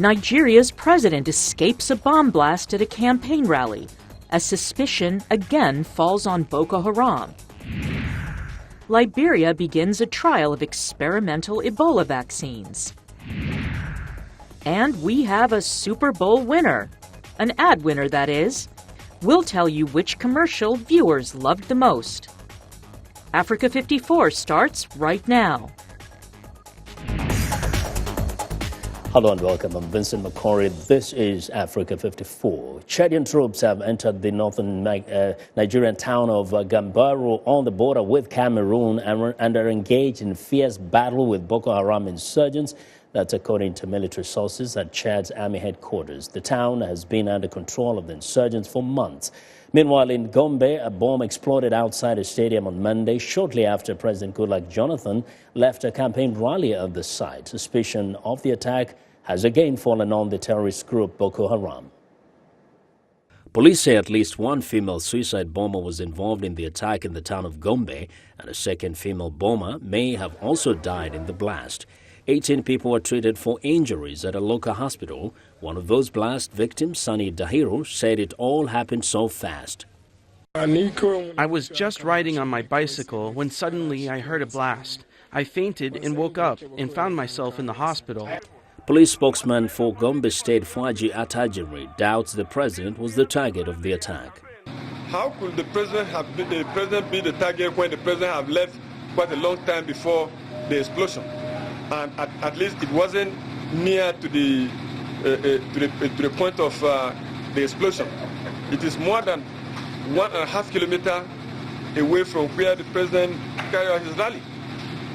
Nigeria's president escapes a bomb blast at a campaign rally, as suspicion again falls on Boko Haram. Liberia begins a trial of experimental Ebola vaccines. And we have a Super Bowl winner. An ad winner, that is. We'll tell you which commercial viewers loved the most. Africa 54 starts right now. Hello and welcome. I'm Vincent McCory. This is Africa 54. Chadian troops have entered the northern Nigerian town of Gambaru on the border with Cameroon and are engaged in fierce battle with Boko Haram insurgents. That's according to military sources at Chad's army headquarters. The town has been under control of the insurgents for months. Meanwhile, in Gombe, a bomb exploded outside a stadium on Monday, shortly after President Goodluck Jonathan left a campaign rally at the site. Suspicion of the attack has again fallen on the terrorist group Boko Haram. Police say at least one female suicide bomber was involved in the attack in the town of Gombe, and a second female bomber may have also died in the blast. 18 people were treated for injuries at a local hospital. One of those blast victims, Sani Dahiru, said it all happened so fast. I was just riding on my bicycle when suddenly I heard a blast. I fainted and woke up and found myself in the hospital. Police spokesman for Gombe State, Fwaji Atajiri, doubts the president was the target of the attack. How could the president be the target when the president have left quite a long time before the explosion? And at least it wasn't near to the point of the explosion. It is more than 1.5 kilometers away from where the president carried out his rally.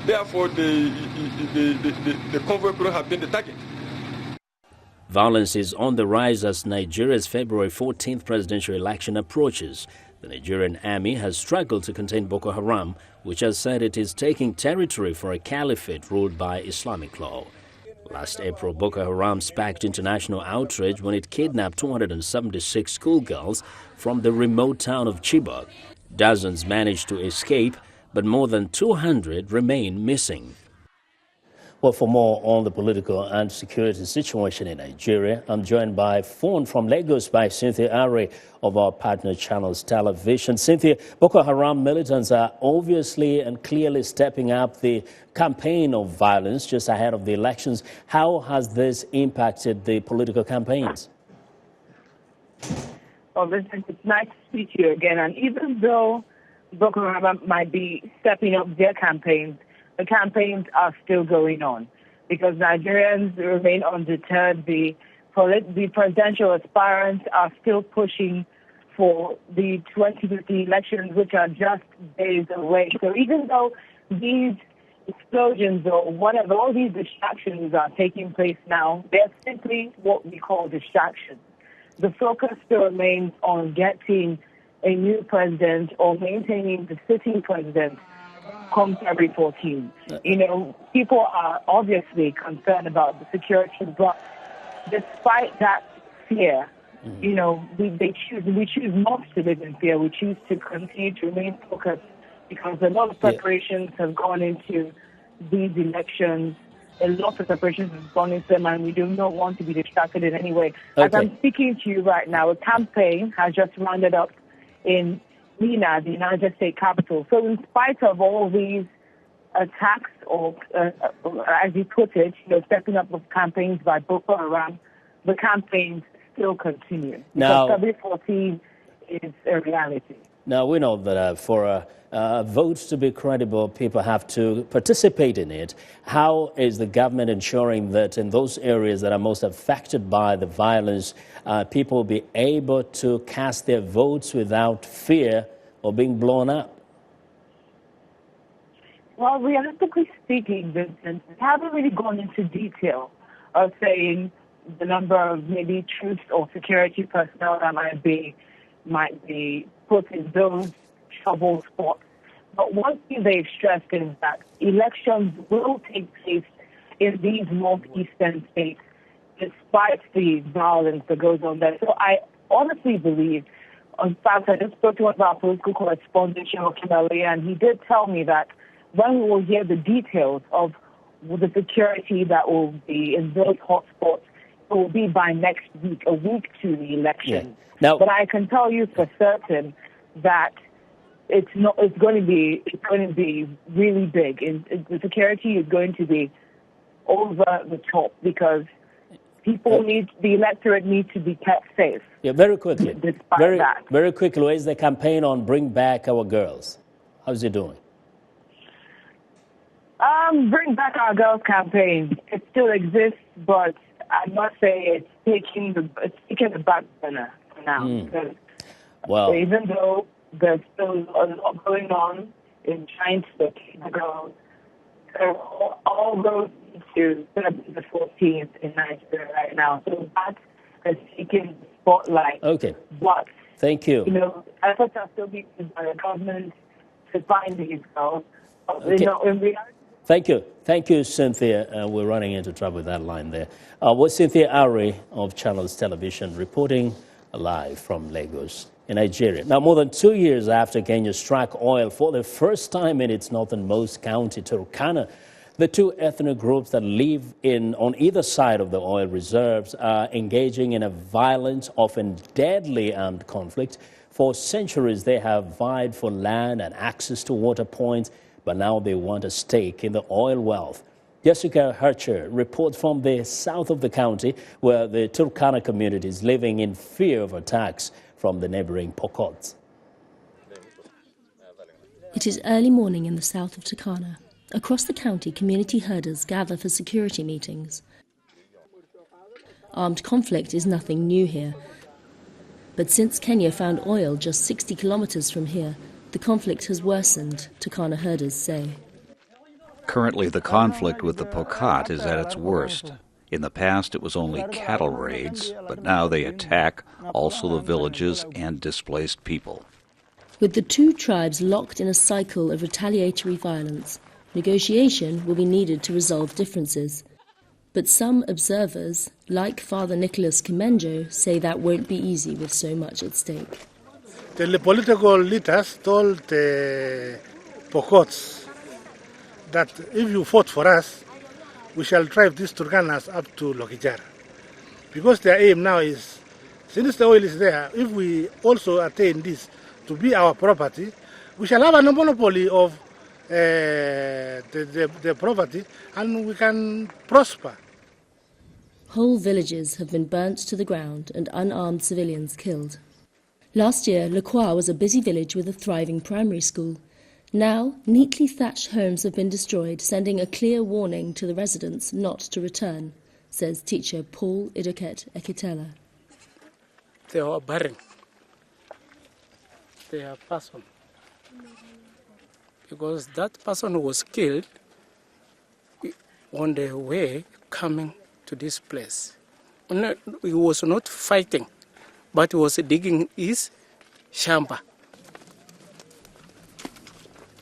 Therefore, the convoy couldn't have been the target. Violence is on the rise as Nigeria's February 14th presidential election approaches. The Nigerian army has struggled to contain Boko Haram, which has said it is taking territory for a caliphate ruled by Islamic law. Last April, Boko Haram sparked international outrage when it kidnapped 276 schoolgirls from the remote town of Chibok. Dozens managed to escape, but more than 200 remain missing. Well, for more on the political and security situation in Nigeria, I'm joined by phone from Lagos by Cynthia Are of our partner channels television. Cynthia, Boko Haram militants are obviously and clearly stepping up the campaign of violence just ahead of the elections. How has this impacted the political campaigns? Well, Vincent, it's nice to speak to you again. And even though Boko Haram might be stepping up their campaigns, the campaigns are still going on because Nigerians remain undeterred. The presidential aspirants are still pushing for the 2050 elections, which are just days away. So even though these explosions or whatever, all these distractions are taking place now, they're simply what we call distractions. The focus still remains on getting a new president or maintaining the sitting president come February 14. You know, people are obviously concerned about the security, but despite that fear, you know, we choose not to live in fear. We choose to continue to remain focused because a lot of preparations have gone into these elections. A lot of preparations have gone into them, and we do not want to be distracted in any way. Okay. As I'm speaking to you right now, a campaign has just rounded up in Mina, the United States capital. So in spite of all these attacks, or as you put it, you know, stepping up of campaigns by Boko Haram, the campaigns still continue. Now, February 14 is a reality. Now, we know that for votes to be credible, people have to participate in it. How is the government ensuring that in those areas that are most affected by the violence, people will be able to cast their votes without fear of being blown up? Well, realistically speaking, Vincent, we haven't really gone into detail of saying the number of maybe troops or security personnel that might be put in those trouble spots. But one thing they've stressed is that elections will take place in these northeastern states despite the violence that goes on there. So I honestly believe, in fact, I just spoke to one of our political correspondents, Kimberly, and he did tell me that when we will hear the details of the security that will be in those hotspots, will be by next week, a week to the election. Yeah. Now, but I can tell you for certain that it's going to be really big. The security is going to be over the top because the electorate needs to be kept safe. Yeah, very quickly. Despite that. Very quickly, where is the campaign on Bring Back Our Girls? How's it doing? Bring Back Our Girls campaign. It still exists, but I must say it's taking the back burner for now. Because Wow. even though there's still a lot going on in trying to locate the girls, all roads to the 14th in Nigeria right now. So that has taken the spotlight. Okay. But Thank you. Efforts are still being used by the government to find these girls. Okay. In reality, Thank you, Cynthia. We're running into trouble with that line there. Was Cynthia Ari of Channels Television reporting live from Lagos in Nigeria. Now, more than 2 years after Kenya struck oil for the first time in its northernmost county, Turkana, the two ethnic groups that live on either side of the oil reserves are engaging in a violent, often deadly armed conflict. For centuries, they have vied for land and access to water points, but now they want a stake in the oil wealth. Jessica Hercher reports from the south of the county, where the Turkana community is living in fear of attacks from the neighboring Pokot. It is early morning in the south of Turkana. Across the county, community herders gather for security meetings. Armed conflict is nothing new here. But since Kenya found oil just 60 kilometers from here, the conflict has worsened, Turkana herders say. Currently, the conflict with the Pokot is at its worst. In the past, it was only cattle raids, but now they attack also the villages and displaced people. With the two tribes locked in a cycle of retaliatory violence, negotiation will be needed to resolve differences. But some observers, like Father Nicholas Kimenjo, say that won't be easy with so much at stake. The political leaders told the Pokots that if you fought for us, we shall drive these Turkanas up to Lokijara. Because their aim now is, since the oil is there, if we also attain this to be our property, we shall have a monopoly of the property and we can prosper. Whole villages have been burnt to the ground and unarmed civilians killed. Last year, Lekwa was a busy village with a thriving primary school. Now, neatly thatched homes have been destroyed, sending a clear warning to the residents not to return, says teacher Paul Idoket Ekitela. They are barren. They are person. Because that person was killed on the way coming to this place. He was not fighting, but he was digging his shamba.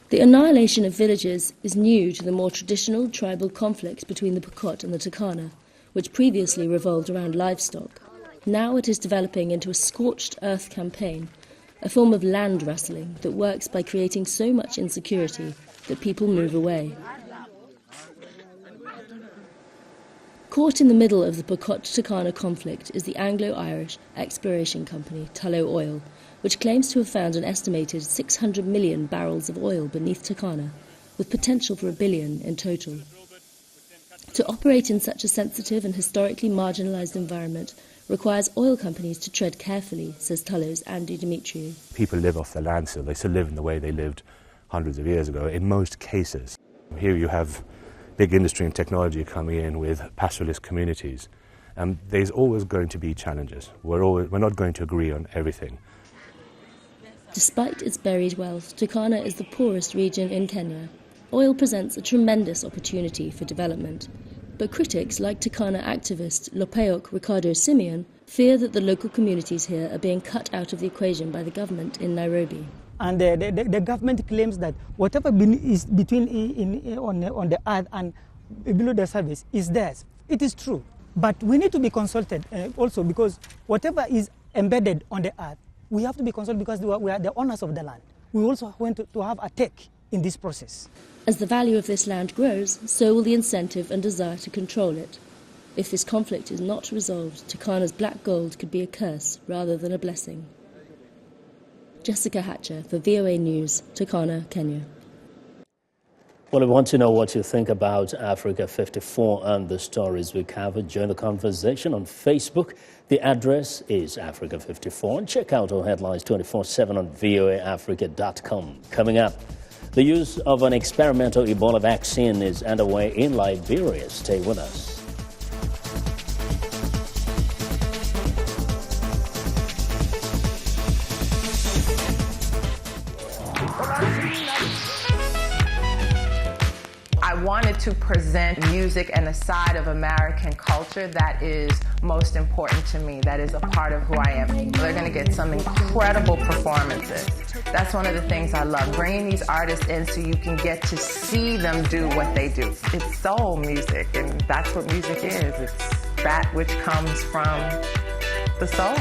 The annihilation of villages is new to the more traditional tribal conflict between the Pokot and the Turkana, which previously revolved around livestock. Now it is developing into a scorched earth campaign, a form of land wrestling that works by creating so much insecurity that people move away. Caught in the middle of the Pokot-Turkana conflict is the Anglo-Irish exploration company Tullow Oil, which claims to have found an estimated 600 million barrels of oil beneath Turkana, with potential for 1 billion in total. To operate in such a sensitive and historically marginalised environment requires oil companies to tread carefully, says Tullow's Andy Dimitriou. People live off the land still. They still live in the way they lived hundreds of years ago, in most cases. Here you have big industry and technology coming in with pastoralist communities. There's always going to be challenges. We're not going to agree on everything. Despite its buried wealth, Turkana is the poorest region in Kenya. Oil presents a tremendous opportunity for development. But critics, like Turkana activist Lopeok Ricardo Simeon, fear that the local communities here are being cut out of the equation by the government in Nairobi. And the government claims that whatever is between on the earth and below the surface is theirs. It is true. But we need to be consulted also, because whatever is embedded on the earth, we have to be consulted because we are the owners of the land. We also want to have a take in this process. As the value of this land grows, so will the incentive and desire to control it. If this conflict is not resolved, Turkana's black gold could be a curse rather than a blessing. Jessica Hatcher for VOA News, Turkana, Kenya. Well, I want to know what you think about Africa 54 and the stories we covered. Join the conversation on Facebook. The address is Africa 54. And check out our headlines 24/7 on voaafrica.com. Coming up, the use of an experimental Ebola vaccine is underway in Liberia. Stay with us. I wanted to present music and a side of American culture that is most important to me, that is a part of who I am. They're going to get some incredible performances. That's one of the things I love, bringing these artists in so you can get to see them do what they do. It's soul music, and that's what music is. It's that which comes from the soul.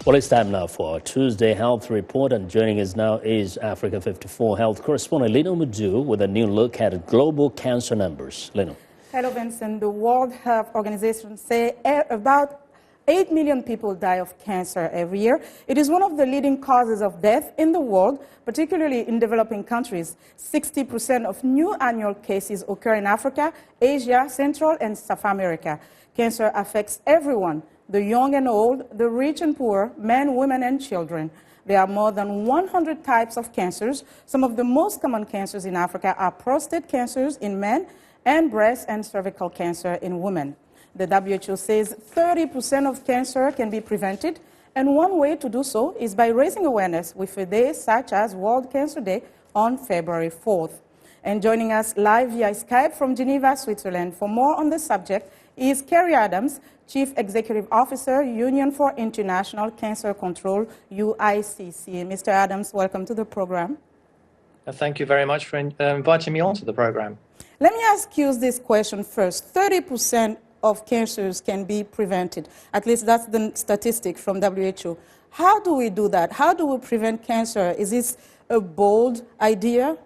Well, it's time now for our Tuesday Health Report, and joining us now is Africa 54 Health correspondent Lino Mudu with a new look at global cancer numbers. Lino. Hello, Vincent. The World Health Organization say about 8 million people die of cancer every year. It is one of the leading causes of death in the world, particularly in developing countries. 60% of new annual cases occur in Africa, Asia, Central and South America. Cancer affects everyone, the young and old, the rich and poor, men, women, and children. There are more than 100 types of cancers. Some of the most common cancers in Africa are prostate cancers in men and breast and cervical cancer in women. The WHO says 30% of cancer can be prevented, and one way to do so is by raising awareness with a day such as World Cancer Day on February 4th. And joining us live via Skype from Geneva, Switzerland, for more on the subject is Kerry Adams, Chief Executive Officer, Union for International Cancer Control, UICC. Mr. Adams, welcome to the program. Thank you very much for inviting me onto the program. Let me ask you this question first. 30% of cancers can be prevented. At least that's the statistic from WHO. How do we do that? How do we prevent cancer? Is this a bold idea?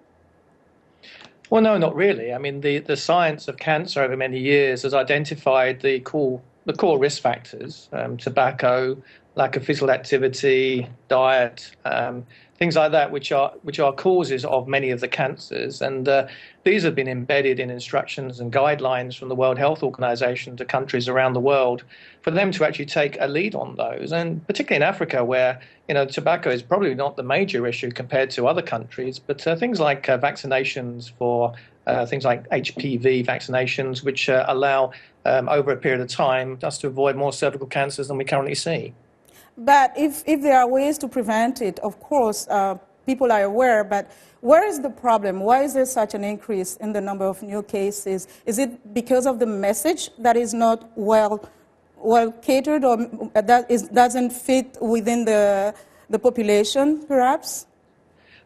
Well, no, not really. I mean, the science of cancer over many years has identified the core risk factors, tobacco, lack of physical activity, diet, things like that, which are causes of many of the cancers. And these have been embedded in instructions and guidelines from the World Health Organization to countries around the world for them to actually take a lead on those. And particularly in Africa, where tobacco is probably not the major issue compared to other countries, but things like vaccinations for things like HPV vaccinations, which allow over a period of time us to avoid more cervical cancers than we currently see. But if there are ways to prevent it, of course, people are aware, but where is the problem? Why is there such an increase in the number of new cases? Is it because of the message that is not well catered, or that doesn't fit within the population, perhaps?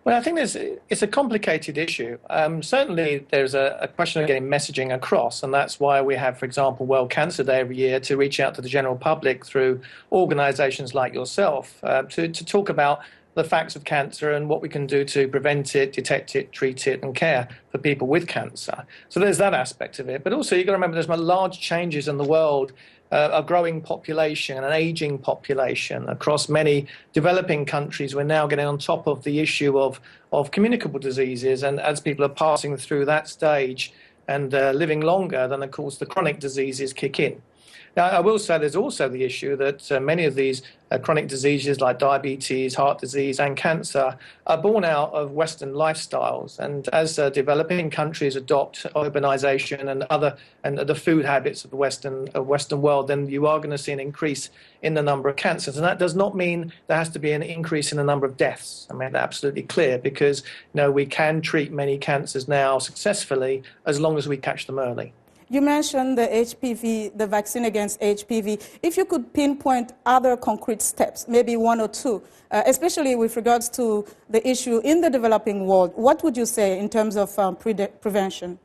Well, I think it's a complicated issue. Certainly, there's a question of getting messaging across, and that's why we have, for example, World Cancer Day every year to reach out to the general public through organizations like yourself to talk about the facts of cancer and what we can do to prevent it, detect it, treat it, and care for people with cancer. So there's that aspect of it. But also, you've got to remember there's large changes in the world. A growing population, an aging population across many developing countries. We're now getting on top of the issue of communicable diseases, and as people are passing through that stage and living longer, then of course the chronic diseases kick in. Now, I will say there's also the issue that many of these chronic diseases like diabetes, heart disease and cancer are born out of Western lifestyles. And as developing countries adopt urbanization and the food habits of the Western world, then you are going to see an increase in the number of cancers. And that does not mean there has to be an increase in the number of deaths. I mean, that's absolutely clear, because we can treat many cancers now successfully as long as we catch them early. You mentioned the HPV, the vaccine against HPV. If you could pinpoint other concrete steps, maybe one or two, especially with regards to the issue in the developing world, what would you say in terms of prevention?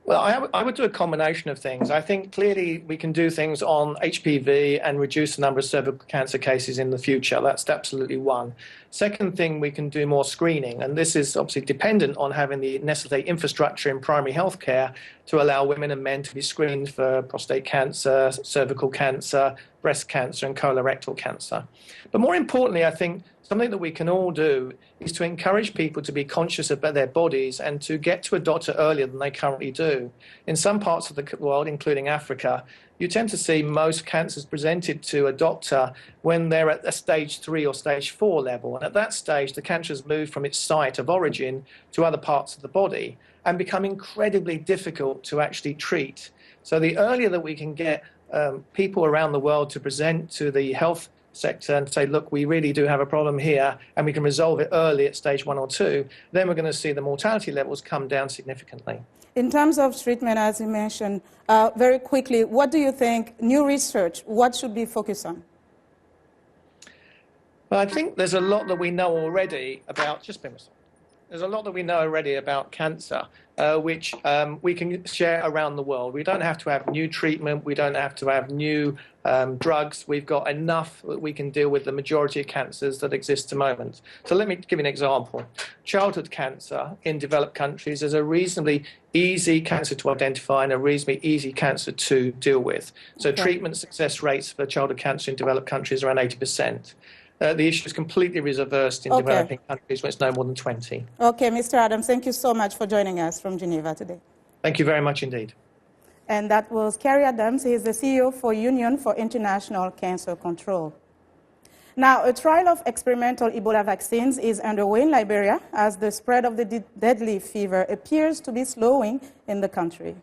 Well, I would do a combination of things. I think clearly we can do things on HPV and reduce the number of cervical cancer cases in the future. That's absolutely one. Second thing, we can do more screening, and this is obviously dependent on having the necessary infrastructure in primary health care to allow women and men to be screened for prostate cancer, cervical cancer, breast cancer, and colorectal cancer. But more importantly, I think something that we can all do is to encourage people to be conscious about their bodies and to get to a doctor earlier than they currently do. In some parts of the world, including Africa, you tend to see most cancers presented to a doctor when they're at a stage 3 or stage 4 level. And at that stage, the cancer has moved from its site of origin to other parts of the body and become incredibly difficult to actually treat. So the earlier that we can get people around the world to present to the health sector and say, look, we really do have a problem here and we can resolve it early at stage 1 or 2, then we're going to see the mortality levels come down significantly. In terms of treatment, as you mentioned, very quickly, what do you think, new research, what should be focused on? Well, I think there's a lot that we know already about, there's a lot that we know already about cancer, which we can share around the world. We don't have to have new treatment. We don't have to have new drugs. We've got enough that we can deal with the majority of cancers that exist at the moment. So let me give you an example. Childhood cancer in developed countries is a reasonably easy cancer to identify and a reasonably easy cancer to deal with. So treatment success rates for childhood cancer in developed countries are around 80%. The issue is completely reversed in developing countries where it's no more than 20. Okay, Mr. Adams, thank you so much for joining us from Geneva today. Thank you very much indeed. And that was Kerry Adams. He is the CEO for Union for International Cancer Control. Now, a trial of experimental Ebola vaccines is underway in Liberia as the spread of the deadly fever appears to be slowing in the country.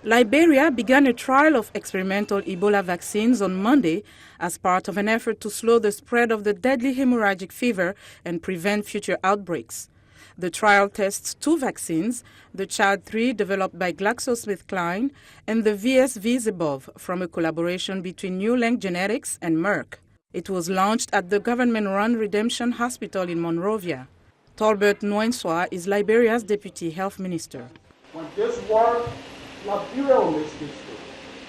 Liberia began a trial of experimental Ebola vaccines on Monday as part of an effort to slow the spread of the deadly hemorrhagic fever and prevent future outbreaks. The trial tests 2 vaccines, the Child 3 developed by GlaxoSmithKline and the VS-Visibov from a collaboration between New Link Genetics and Merck. It was launched at the government-run Redemption Hospital in Monrovia. Tolbert Nwenswa is Liberia's Deputy Health Minister. When this work, Liberia will make history.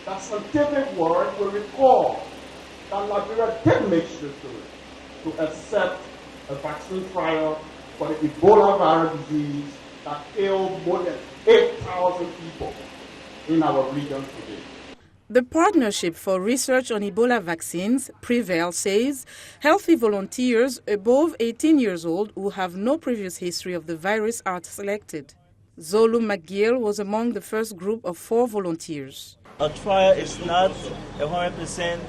That scientific work will recall that Liberia did make history to accept a vaccine trial for the Ebola virus disease that killed more than 8,000 people in our region today. The Partnership for Research on Ebola Vaccines, PREVAIL, says healthy volunteers above 18 years old who have no previous history of the virus are selected. Zolu McGill was among the first group of 4 volunteers. A trial is not 100%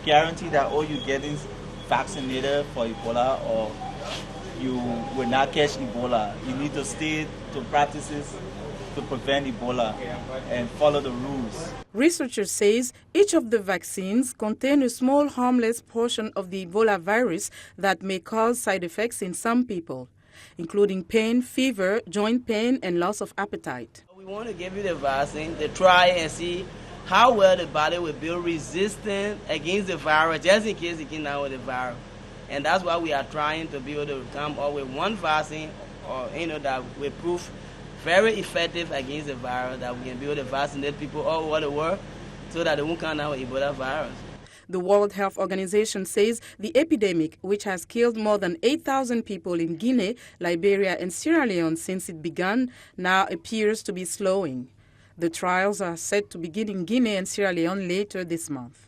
guarantee that all you getting vaccinated for Ebola or you will not catch Ebola. You need to stay to practices to prevent Ebola and follow the rules. Researchers says each of the vaccines contain a small harmless portion of the Ebola virus that may cause side effects in some people, including pain, fever, joint pain, and loss of appetite. We want to give you the vaccine to try and see how well the body will build resistance against the virus, just in case it gets down with the virus. And that's why we are trying to be able to come up with one vaccine, or that will prove very effective against the virus, that we can be able to vaccinate people all over the world so that they won't come down with Ebola virus. The World Health Organization says the epidemic, which has killed more than 8,000 people in Guinea, Liberia, and Sierra Leone since it began, now appears to be slowing. The trials are set to begin in Guinea and Sierra Leone later this month.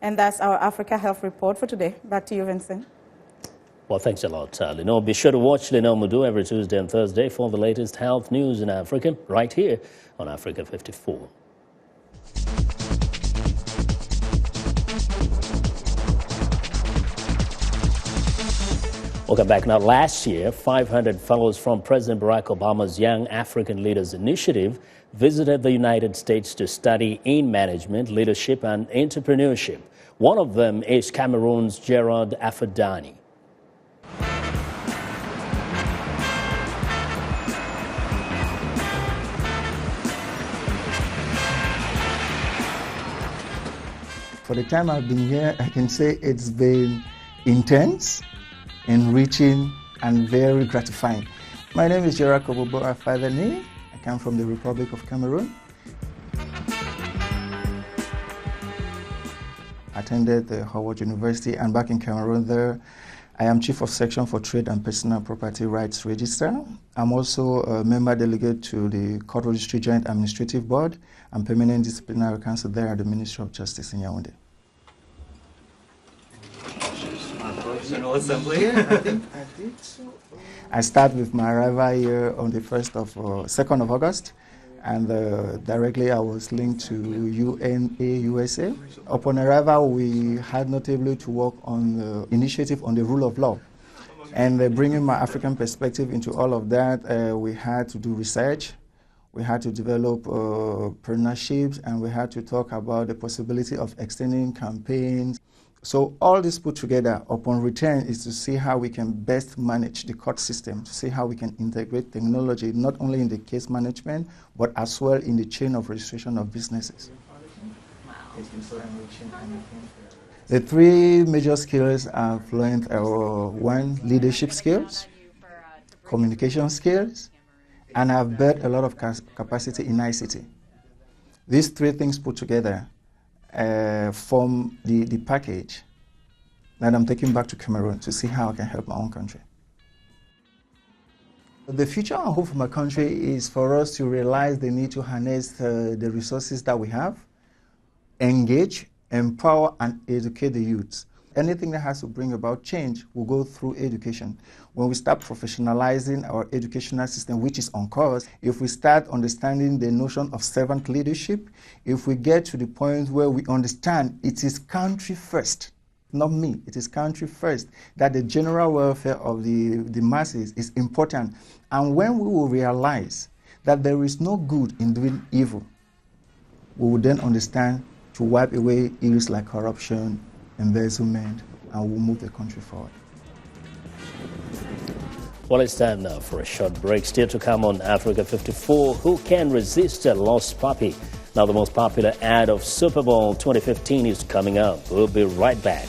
And that's our Africa Health Report for today. Back to you, Vincent. Well, thanks a lot, Lenore. Be sure to watch Lenore Mudu every Tuesday and Thursday for the latest health news in Africa, right here on Africa 54. Welcome back. Now, last year, 500 fellows from President Barack Obama's Young African Leaders Initiative visited the United States to study in management, leadership, and entrepreneurship. One of them is Cameroon's Gerald Afadani. For the time I've been here, I can say it's been intense, enriching, and very gratifying. My name is Gerard Kobobo Afadani. I come from the Republic of Cameroon. I attended the Howard University, and back in Cameroon there, I am Chief of Section for Trade and Personal Property Rights Register. I'm also a member delegate to the Court Registry Joint Administrative Board and Permanent Disciplinary Council there at the Ministry of Justice in Yaoundé. General Assembly? Yeah, I think I did so. I start with my arrival here on the 2nd of August, and directly I was linked to UNA USA. Upon arrival, we had notably to work on the initiative on the rule of law. And bringing my African perspective into all of that, we had to do research, we had to develop partnerships, and we had to talk about the possibility of extending campaigns. So all this put together upon return is to see how we can best manage the court system, to see how we can integrate technology, not only in the case management, but as well in the chain of registration of businesses. Wow. The three major skills are fluent one, leadership skills, communication skills, and I've built a lot of capacity in ICT. These three things put together form the package that I'm taking back to Cameroon to see how I can help my own country. The future I hope for my country is for us to realize the need to harness the resources that we have, engage, empower, and educate the youths. Anything that has to bring about change will go through education. When we start professionalizing our educational system, which is on course, if we start understanding the notion of servant leadership, if we get to the point where we understand it is country first, not me, it is country first, that the general welfare of the masses is important. And when we will realize that there is no good in doing evil, we will then understand to wipe away ills like corruption, embezzlement, and we'll move the country forward. Well, it's time now for a short break. Still to come on Africa 54, who can resist a lost puppy? Now the most popular ad of Super Bowl 2015 is coming up. We'll be right back.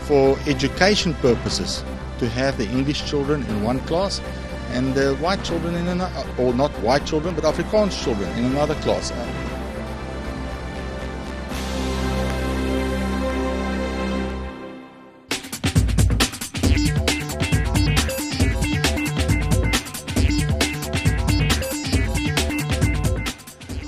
For education purposes, to have the English children in one class and the white children in another, or not white children, but Afrikaans children in another class.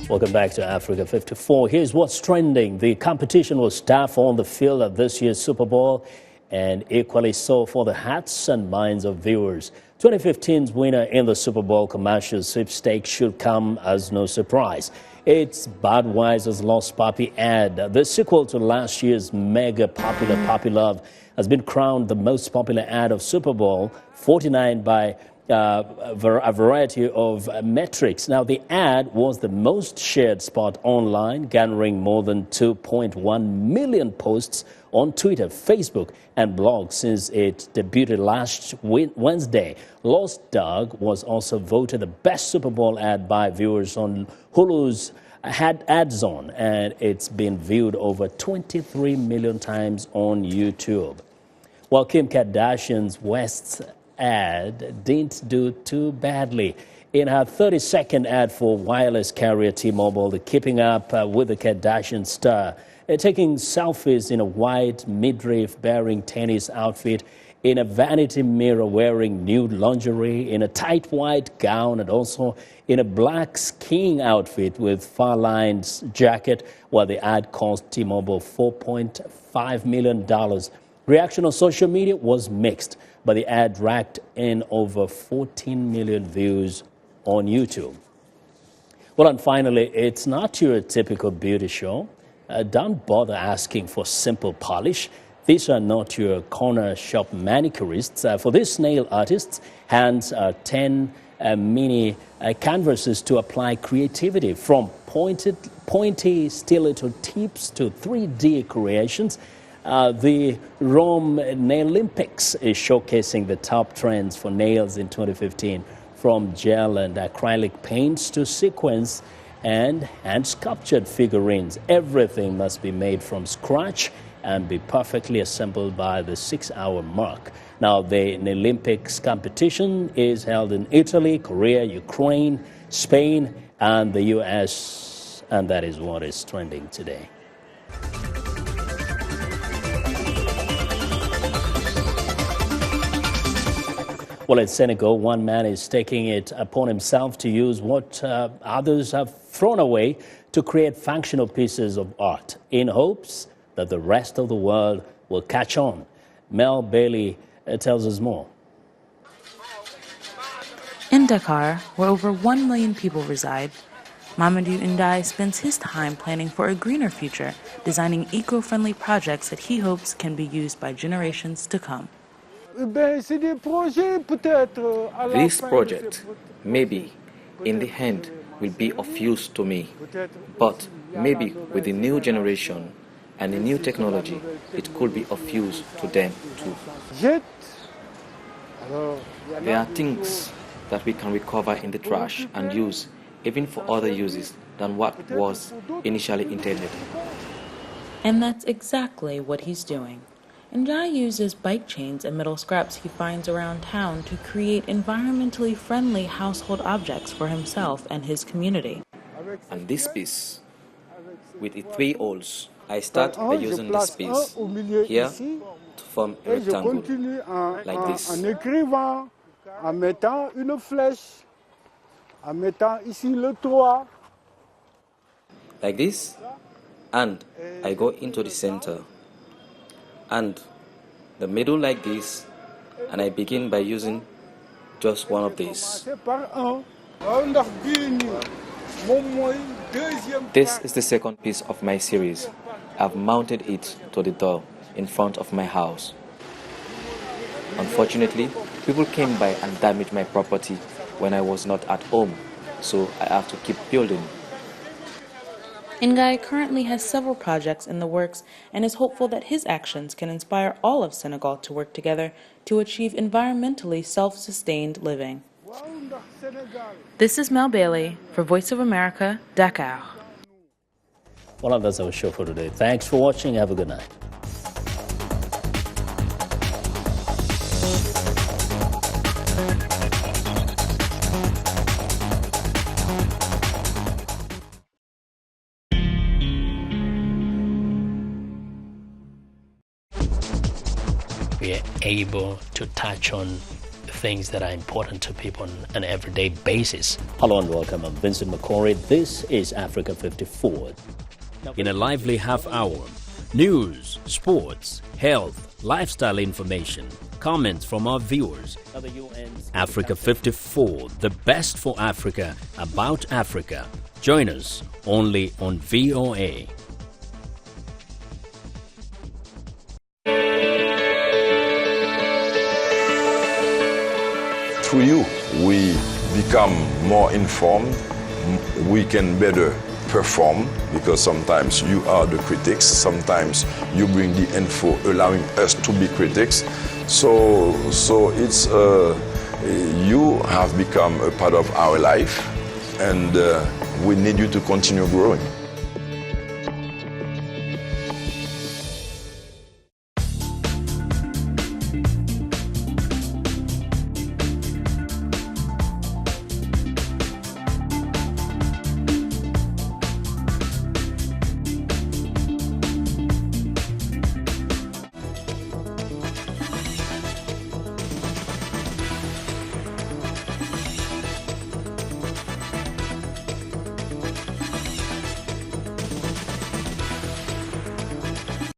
Welcome back to Africa 54. Here's what's trending. The competition was tough on the field of this year's Super Bowl, and equally so for the hearts and minds of viewers. 2015's winner in the Super Bowl commercial sweepstakes should come as no surprise. It's Budweiser's Lost Puppy ad. The sequel to last year's mega popular Puppy Love has been crowned the most popular ad of Super Bowl 49 by a variety of metrics. Now, the ad was the most shared spot online, garnering more than 2.1 million posts on Twitter, Facebook, and blogs since it debuted last Wednesday. Lost Dog was also voted the best Super Bowl ad by viewers on Hulu's AdZone, and it's been viewed over 23 million times on YouTube. While Kim Kardashian's West's ad didn't do too badly. In her 30-second ad for wireless carrier T-Mobile, the Keeping Up with the Kardashian star, taking selfies in a white midriff-bearing tennis outfit, in a vanity mirror wearing nude lingerie, in a tight white gown, and also in a black skiing outfit with fur-lined jacket, while the ad cost T-Mobile $4.5 million, Reaction on social media was mixed, but the ad racked in over 14 million views on YouTube. Well, and finally, it's not your typical beauty show. Don't bother asking for simple polish. These are not your corner shop manicurists. For these nail artists, hands are 10 mini canvases to apply creativity, from pointy stiletto tips to 3D creations. The Rome Nailympics is showcasing the top trends for nails in 2015, from gel and acrylic paints to sequins and hand-sculptured figurines. Everything must be made from scratch and be perfectly assembled by the 6-hour mark. Now, the Olympics competition is held in Italy, Korea, Ukraine, Spain, and the U.S., and that is what is trending today. Well, in Senegal, one man is taking it upon himself to use what others have thrown away to create functional pieces of art in hopes that the rest of the world will catch on. Mel Bailey tells us more. In Dakar, where over 1 million people reside, Mamadou Ndai spends his time planning for a greener future, designing eco-friendly projects that he hopes can be used by generations to come. This project, maybe, in the end, will be of use to me, but maybe with the new generation and the new technology, it could be of use to them too. There are things that we can recover in the trash and use even for other uses than what was initially intended. And that's exactly what he's doing. Ndai uses bike chains and metal scraps he finds around town to create environmentally friendly household objects for himself and his community. And this piece, with its 3 holes, I start by using this piece here to form a rectangle, like this. En mettant une flèche, en mettant ici le toit. Like this, and I go into the center, and the middle like this, and I begin by using just one of these. This is the second piece of my series. I've mounted it to the door in front of my house. Unfortunately, people came by and damaged my property when I was not at home, so I have to keep building. Ndai currently has several projects in the works and is hopeful that his actions can inspire all of Senegal to work together to achieve environmentally self-sustained living. This is Mel Bailey for Voice of America, Dakar. Well, that's our show for today. Thanks for watching. Have a good night. We are able to touch on things that are important to people on an everyday basis. Hello and welcome. I'm Vincent McCory. This is Africa 54. In a lively half hour, news, sports, health, lifestyle information, comments from our viewers. Africa 54, the best for Africa, about Africa. Join us only on VOA. Through you, we become more informed, we can better perform, because sometimes you are the critics, sometimes you bring the info allowing us to be critics. So it's you have become a part of our life, and we need you to continue growing.